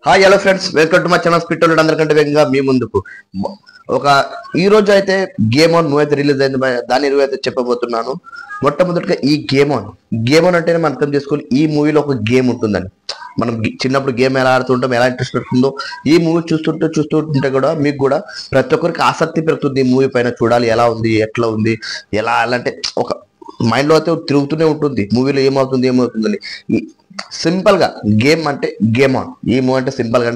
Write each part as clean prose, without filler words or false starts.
Hi hello friends, welcome to my channel. స్పిట్టోలు అందరికంటే వేగంగా మీ ముందుకు ఒక ఈ రోజు అయితే గేమ్ ఆన్ మూవీ అయితే రిలీజ్ అయింది. దాని రివ్యూ అయితే చెప్పబోతున్నాను. మొట్టమొదటిగా ఈ గేమ్ ఆన్ అంటేనే మనం అర్థం చేసుకోవాలి, ఈ మూవీలో ఒక గేమ్ ఉంటుందని. మనం చిన్నప్పుడు గేమ్ ఎలా ఆడుతుంటాం, ఎలా ఇంట్రెస్ట్ పెడుతుందో, ఈ మూవీ చూస్తుంటే కూడా మీకు కూడా ప్రతి ఒక్కరికి ఆసక్తి పెరుగుతుంది. ఈ మూవీ పైన చూడాలి, ఎలా ఉంది, ఎట్లా ఉంది, ఎలా అంటే ఒక మైండ్ లో అయితే తిరుగుతూనే ఉంటుంది. మూవీలో ఏమవుతుందని సింపుల్ గా గేమ్ అంటే గేమ్ ఆన్. ఈ మూవీ అంటే సింపుల్ గా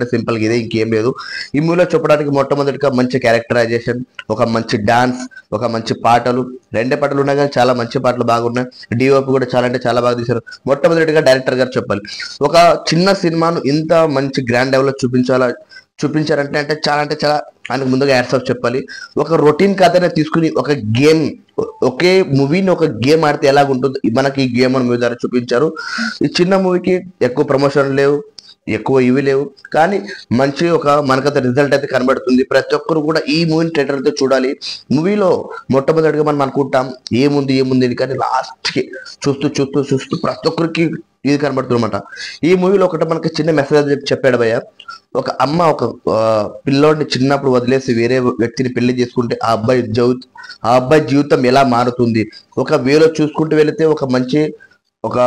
ఇదే, ఇంకేం లేదు. ఈ మూవీలో చెప్పడానికి మొట్టమొదటిగా మంచి క్యారెక్టరైజేషన్, ఒక మంచి డాన్స్, ఒక మంచి పాటలు. రెండే పాటలు ఉన్నాయి కానీ చాలా మంచి పాటలు బాగున్నాయి. డిఓపి కూడా చాలా అంటే చాలా బాగా తీశారు. మొట్టమొదటిగా డైరెక్టర్ గారు చెప్పాలి, ఒక చిన్న సినిమాను ఇంత మంచి గ్రాండ్ లెవెల్లో చూపించారంటే చాలా ఆయనకు ముందుగా హ్యాట్స్ ఆఫ్ చెప్పాలి. ఒక రొటీన్ కథనే తీసుకుని ఒక గేమ్, ఒకే మూవీని ఒక గేమ్ ఆడితే ఎలాగుంటుంది మనకి ఈ గేమ్ అని మూవీ ద్వారా చూపించారు. ఈ చిన్న మూవీకి ఎక్కువ ప్రమోషన్ లేవు, ఎక్కువ ఇవి లేవు, కానీ మంచి ఒక మనకైతే రిజల్ట్ అయితే కనబడుతుంది. ప్రతి ఒక్కరు కూడా ఈ మూవీని థియేటర్ అయితే చూడాలి. మూవీలో మొట్టమొదటిగా మనం అనుకుంటాం ఏముంది కానీ లాస్ట్కి చూస్తూ ప్రతి ఒక్కరికి ఇది కనబడుతుందన్నమాట. ఈ మూవీలో ఒకటి మనకి చిన్న మెసేజ్ చెప్పాడు భయ్య. ఒక అమ్మ ఒక పిల్లోడిని చిన్నప్పుడు వదిలేసి వేరే వ్యక్తిని పెళ్లి చేసుకుంటే ఆ అబ్బాయి జీవితం ఎలా మారుతుంది, ఒక వేలో చూసుకుంటూ వెళితే ఒక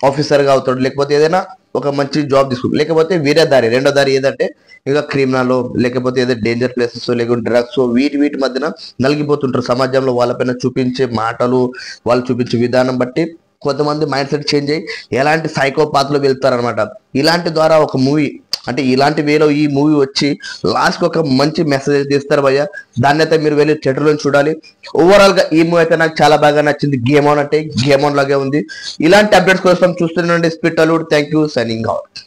ఆఫీసర్గా అవుతాడు, లేకపోతే ఏదైనా ఒక మంచి జాబ్ తీసుకుంటాడు, లేకపోతే వేరే రెండో దారి ఏదంటే ఇక క్రిమినల్, లేకపోతే ఏదో డేంజర్ ప్లేసెస్, లేకుంటే డ్రగ్స్, వీటి మధ్యన నలిగిపోతుంటారు. సమాజంలో వాళ్ళపైన చూపించే మాటలు, వాళ్ళు చూపించే విధానం బట్టి కొంతమంది మైండ్ సెట్ చేంజ్ అయ్యి ఎలాంటి సైకోపాత్లు వెళ్తారనమాట. ఇలాంటి ద్వారా ఒక మూవీ అంటే ఇలాంటి వేలో ఈ మూవీ వచ్చి లాస్ట్కి ఒక మంచి మెసేజ్ తీస్తారు భయ్య. దాన్ని అయితే మీరు వెళ్ళి థియేటర్లో చూడాలి. ఓవరాల్ గా ఈ మూవీ అయితే నాకు చాలా బాగా నచ్చింది. గేమ్ ఆన్ అంటే గేమ్ ఆన్ లాగే ఉంది. ఇలాంటి అప్డేట్స్ కోసం చూస్తుండండి స్పిట్టోలు. Thank you, signing out.